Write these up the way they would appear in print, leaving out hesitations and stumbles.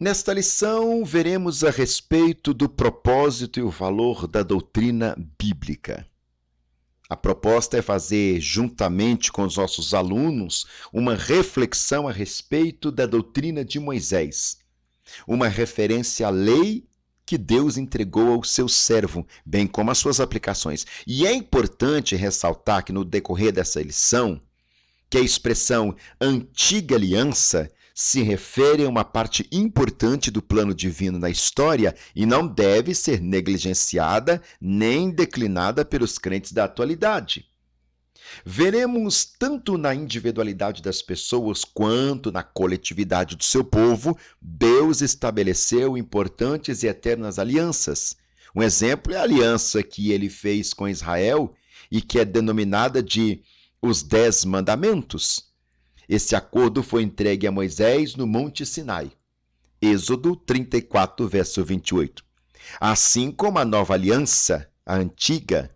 Nesta lição, veremos a respeito do propósito e o valor da doutrina bíblica. A proposta é fazer, juntamente com os nossos alunos, uma reflexão a respeito da doutrina de Moisés, uma referência à lei que Deus entregou ao seu servo, bem como as suas aplicações. E é importante ressaltar que no decorrer dessa lição, que a expressão antiga aliança se refere a uma parte importante do plano divino na história e não deve ser negligenciada nem declinada pelos crentes da atualidade. Veremos tanto na individualidade das pessoas quanto na coletividade do seu povo, Deus estabeleceu importantes e eternas alianças. Um exemplo é a aliança que ele fez com Israel e que é denominada de os 10 Mandamentos. Esse acordo foi entregue a Moisés no Monte Sinai. Êxodo 34, verso 28. Assim como a nova aliança, a antiga,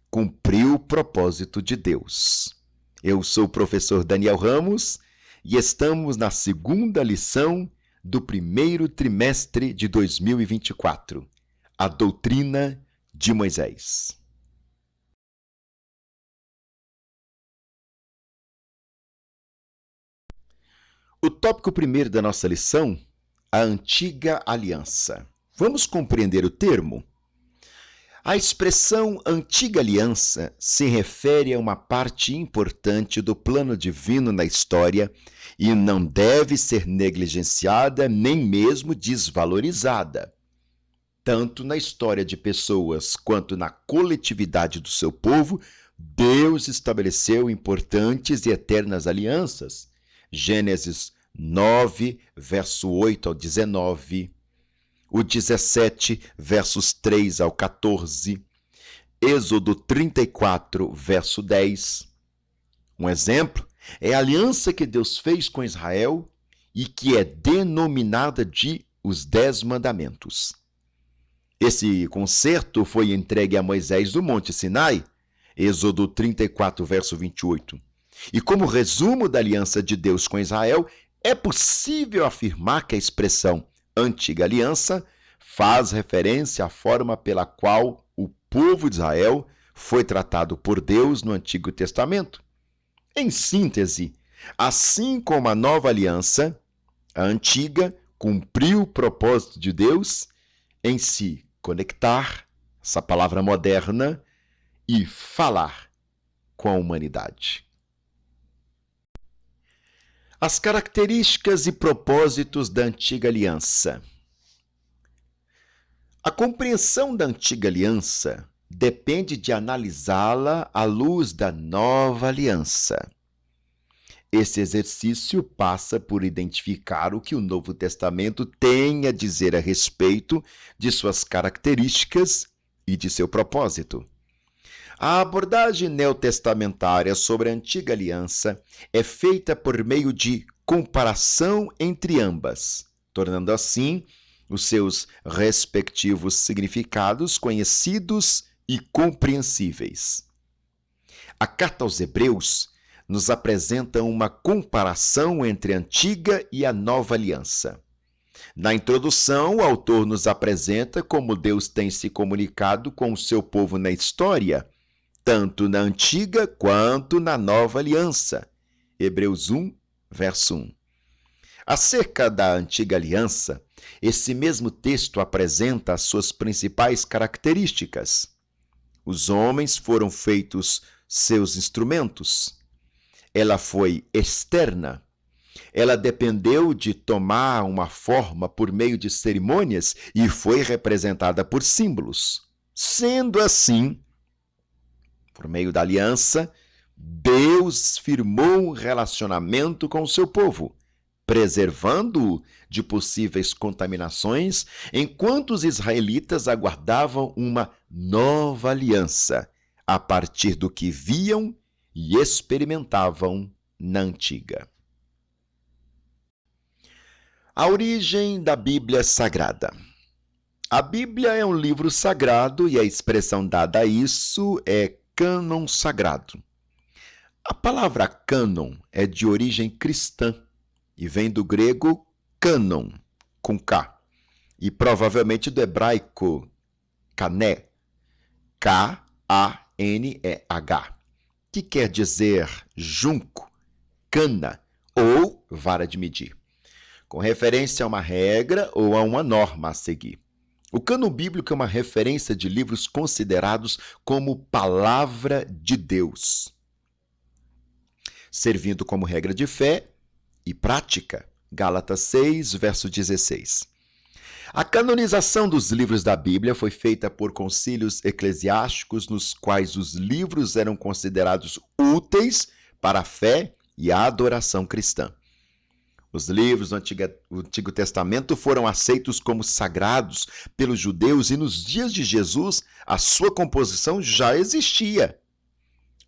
cumpriu o propósito de Deus. Eu sou o professor Daniel Ramos e estamos na segunda lição do primeiro trimestre de 2024, a doutrina de Moisés. O tópico primeiro da nossa lição, a antiga aliança. Vamos compreender o termo? A expressão antiga aliança se refere a uma parte importante do plano divino na história e não deve ser negligenciada nem mesmo desvalorizada. Tanto na história de pessoas quanto na coletividade do seu povo, Deus estabeleceu importantes e eternas alianças. Gênesis 9, verso 8 ao 19, o 17, versos 3 ao 14, Êxodo 34, verso 10. Um exemplo é a aliança que Deus fez com Israel e que é denominada de os 10 Mandamentos. Esse concerto foi entregue a Moisés no Monte Sinai, Êxodo 34, verso 28. E como resumo da aliança de Deus com Israel, é possível afirmar que a expressão antiga aliança faz referência à forma pela qual o povo de Israel foi tratado por Deus no Antigo Testamento. Em síntese, assim como a nova aliança, a antiga cumpriu o propósito de Deus em se conectar, essa palavra moderna, e falar com a humanidade. As características e propósitos da antiga aliança. A compreensão da antiga aliança depende de analisá-la à luz da nova aliança. Esse exercício passa por identificar o que o Novo Testamento tem a dizer a respeito de suas características e de seu propósito. A abordagem neotestamentária sobre a antiga aliança é feita por meio de comparação entre ambas, tornando assim os seus respectivos significados conhecidos e compreensíveis. A carta aos Hebreus nos apresenta uma comparação entre a antiga e a nova aliança. Na introdução, o autor nos apresenta como Deus tem se comunicado com o seu povo na história, tanto na antiga quanto na nova aliança. Hebreus 1, verso 1. Acerca da antiga aliança, esse mesmo texto apresenta as suas principais características. Os homens foram feitos seus instrumentos. Ela foi externa. Ela dependeu de tomar uma forma por meio de cerimônias e foi representada por símbolos. Sendo assim, por meio da aliança, Deus firmou um relacionamento com o seu povo, preservando-o de possíveis contaminações, enquanto os israelitas aguardavam uma nova aliança, a partir do que viam e experimentavam na antiga. A origem da Bíblia Sagrada. A Bíblia é um livro sagrado e a expressão dada a isso é cânon sagrado. A palavra cânon é de origem cristã e vem do grego cânon, com K, e provavelmente do hebraico kané, K-A-N-E-H, que quer dizer junco, cana ou vara de medir, com referência a uma regra ou a uma norma a seguir. O cânon bíblico é uma referência de livros considerados como palavra de Deus, servindo como regra de fé e prática. Gálatas 6, verso 16. A canonização dos livros da Bíblia foi feita por concílios eclesiásticos nos quais os livros eram considerados úteis para a fé e a adoração cristã. Os livros do Antigo Testamento foram aceitos como sagrados pelos judeus e nos dias de Jesus a sua composição já existia.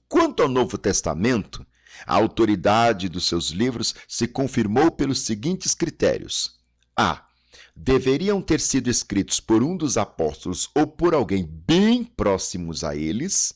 Quanto ao Novo Testamento, a autoridade dos seus livros se confirmou pelos seguintes critérios. A. Deveriam ter sido escritos por um dos apóstolos ou por alguém bem próximos a eles.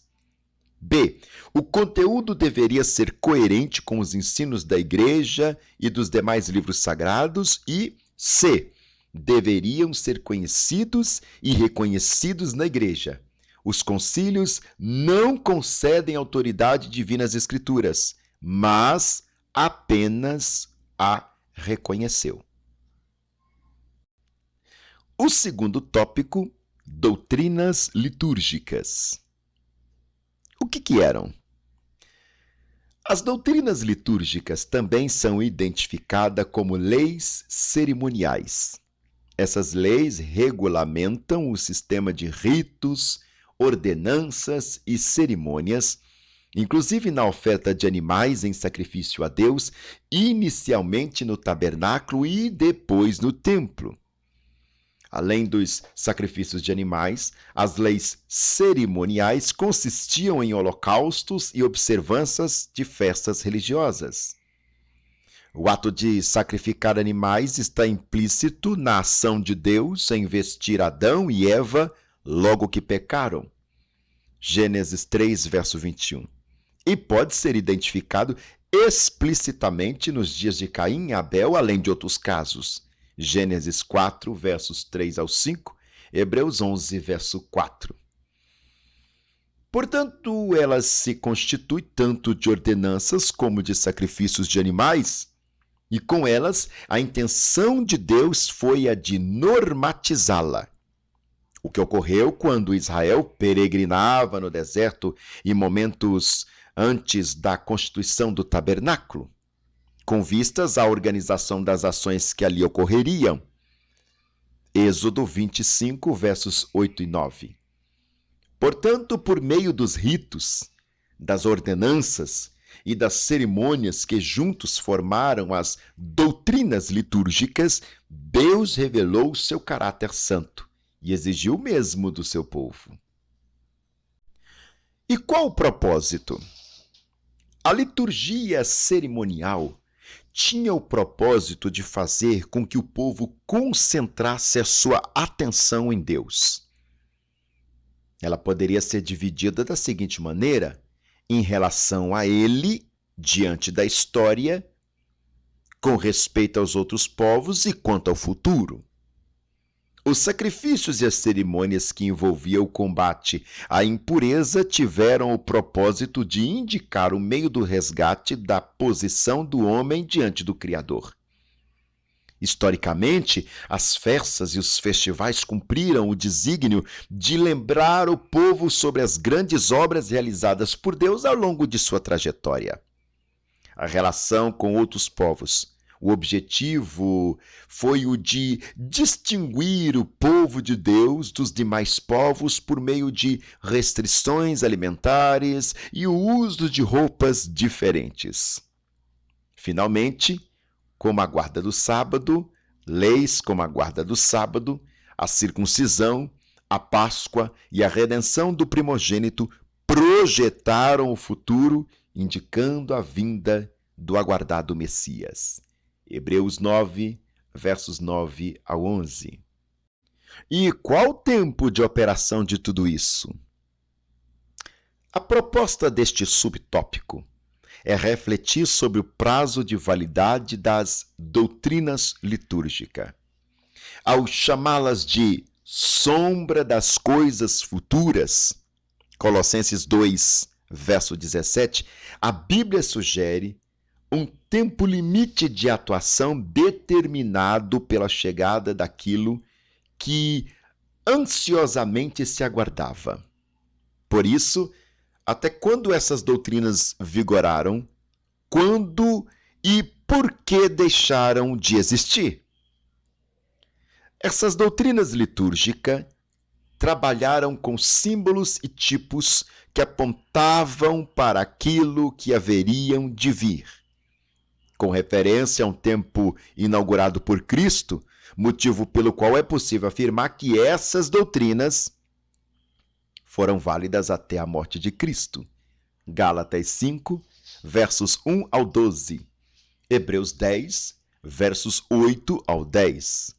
B. O conteúdo deveria ser coerente com os ensinos da Igreja e dos demais livros sagrados. E C. Deveriam ser conhecidos e reconhecidos na Igreja. Os concílios não concedem autoridade divina às Escrituras, mas apenas a reconheceu. O segundo tópico, doutrinas litúrgicas. O que eram? As doutrinas litúrgicas também são identificadas como leis cerimoniais. Essas leis regulamentam o sistema de ritos, ordenanças e cerimônias, inclusive na oferta de animais em sacrifício a Deus, inicialmente no tabernáculo e depois no templo. Além dos sacrifícios de animais, as leis cerimoniais consistiam em holocaustos e observâncias de festas religiosas. O ato de sacrificar animais está implícito na ação de Deus em vestir Adão e Eva logo que pecaram. Gênesis 3, verso 21. E pode ser identificado explicitamente nos dias de Caim e Abel, além de outros casos. Gênesis 4, versos 3 ao 5, Hebreus 11, verso 4. Portanto, elas se constituem tanto de ordenanças como de sacrifícios de animais, e com elas a intenção de Deus foi a de normatizá-la. O que ocorreu quando Israel peregrinava no deserto em momentos antes da constituição do tabernáculo, com vistas à organização das ações que ali ocorreriam. Êxodo 25, versos 8 e 9. Portanto, por meio dos ritos, das ordenanças e das cerimônias que juntos formaram as doutrinas litúrgicas, Deus revelou o seu caráter santo e exigiu o mesmo do seu povo. E qual o propósito? A liturgia cerimonial tinha o propósito de fazer com que o povo concentrasse a sua atenção em Deus. Ela poderia ser dividida da seguinte maneira: em relação a Ele, diante da história, com respeito aos outros povos e quanto ao futuro. Os sacrifícios e as cerimônias que envolviam o combate à impureza tiveram o propósito de indicar o meio do resgate da posição do homem diante do Criador. Historicamente, as festas e os festivais cumpriram o desígnio de lembrar o povo sobre as grandes obras realizadas por Deus ao longo de sua trajetória. A relação com outros povos. O objetivo foi o de distinguir o povo de Deus dos demais povos por meio de restrições alimentares e o uso de roupas diferentes. Finalmente, como a guarda do sábado, leis como a guarda do sábado, a circuncisão, a Páscoa e a redenção do primogênito projetaram o futuro, indicando a vinda do aguardado Messias. Hebreus 9, versos 9 a 11. E qual o tempo de operação de tudo isso? A proposta deste subtópico é refletir sobre o prazo de validade das doutrinas litúrgicas. Ao chamá-las de sombra das coisas futuras, Colossenses 2, verso 17, a Bíblia sugere um tempo limite de atuação determinado pela chegada daquilo que ansiosamente se aguardava. Por isso, até quando essas doutrinas vigoraram? Quando e por que deixaram de existir? Essas doutrinas litúrgicas trabalharam com símbolos e tipos que apontavam para aquilo que haveriam de vir. Com referência a um tempo inaugurado por Cristo, motivo pelo qual é possível afirmar que essas doutrinas foram válidas até a morte de Cristo. Gálatas 5, versos 1 ao 12. Hebreus 10, versos 8 ao 10.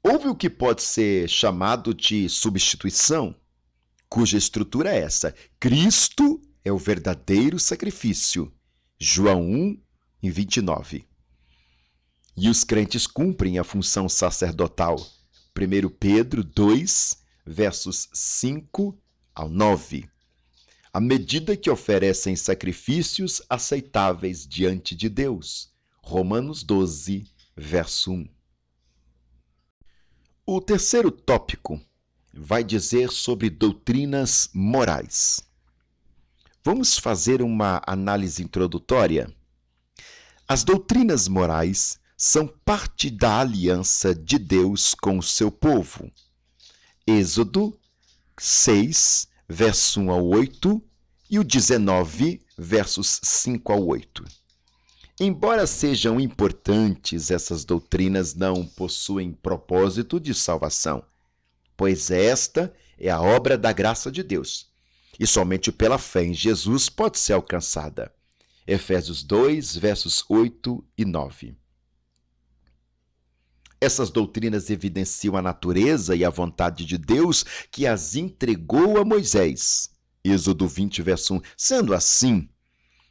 Houve o que pode ser chamado de substituição, cuja estrutura é essa: Cristo é o verdadeiro sacrifício. João 1, 29. E os crentes cumprem a função sacerdotal. 1 Pedro 2, versos 5 ao 9. À medida que oferecem sacrifícios aceitáveis diante de Deus. Romanos 12, verso 1. O terceiro tópico vai dizer sobre doutrinas morais. Vamos fazer uma análise introdutória. As doutrinas morais são parte da aliança de Deus com o seu povo. Êxodo 6, verso 1 ao 8 e o 19, versos 5 ao 8. Embora sejam importantes, essas doutrinas não possuem propósito de salvação, pois esta é a obra da graça de Deus, e somente pela fé em Jesus pode ser alcançada. Efésios 2, versos 8 e 9. Essas doutrinas evidenciam a natureza e a vontade de Deus que as entregou a Moisés. Êxodo 20, verso 1. Sendo assim,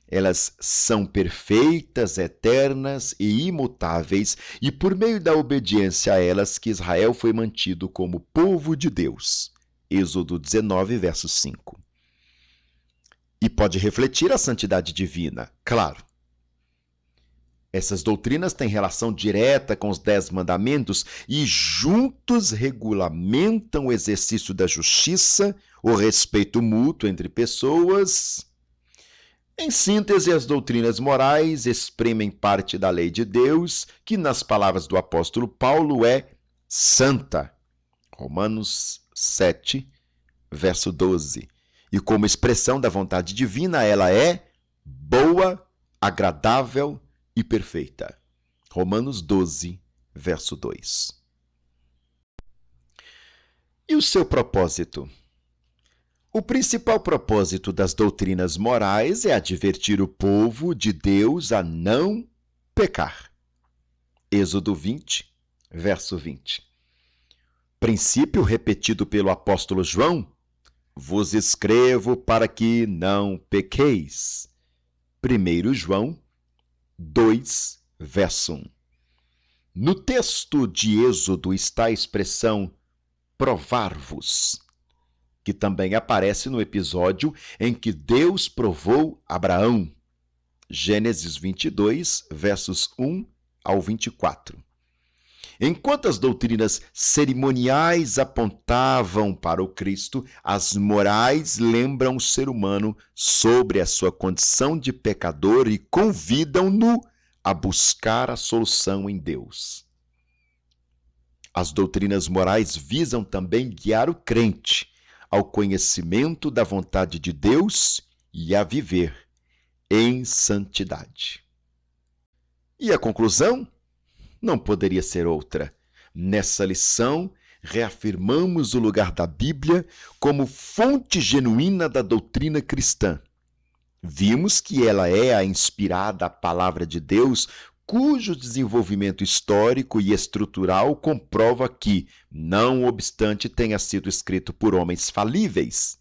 elas são perfeitas, eternas e imutáveis, e por meio da obediência a elas que Israel foi mantido como povo de Deus. Êxodo 19, verso 5. E pode refletir a santidade divina, claro. Essas doutrinas têm relação direta com os 10 mandamentos e juntos regulamentam o exercício da justiça, o respeito mútuo entre pessoas. Em síntese, as doutrinas morais exprimem parte da lei de Deus, que, nas palavras do apóstolo Paulo, é santa. Romanos 7, verso 12. E como expressão da vontade divina, ela é boa, agradável e perfeita. Romanos 12, verso 2. E o seu propósito? O principal propósito das doutrinas morais é advertir o povo de Deus a não pecar. Êxodo 20, verso 20. Princípio repetido pelo apóstolo João: vos escrevo para que não pequeis. 1 João 2, verso 1. No texto de Êxodo está a expressão provar-vos, que também aparece no episódio em que Deus provou Abraão. Gênesis 22, versos 1 ao 24. Enquanto as doutrinas cerimoniais apontavam para o Cristo, as morais lembram o ser humano sobre a sua condição de pecador e convidam-no a buscar a solução em Deus. As doutrinas morais visam também guiar o crente ao conhecimento da vontade de Deus e a viver em santidade. E a conclusão? Não poderia ser outra. Nessa lição, reafirmamos o lugar da Bíblia como fonte genuína da doutrina cristã. Vimos que ela é a inspirada palavra de Deus, cujo desenvolvimento histórico e estrutural comprova que, não obstante tenha sido escrito por homens falíveis,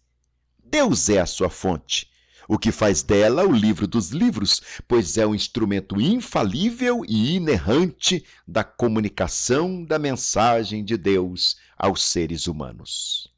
Deus é a sua fonte, o que faz dela o livro dos livros, pois é um instrumento infalível e inerrante da comunicação da mensagem de Deus aos seres humanos.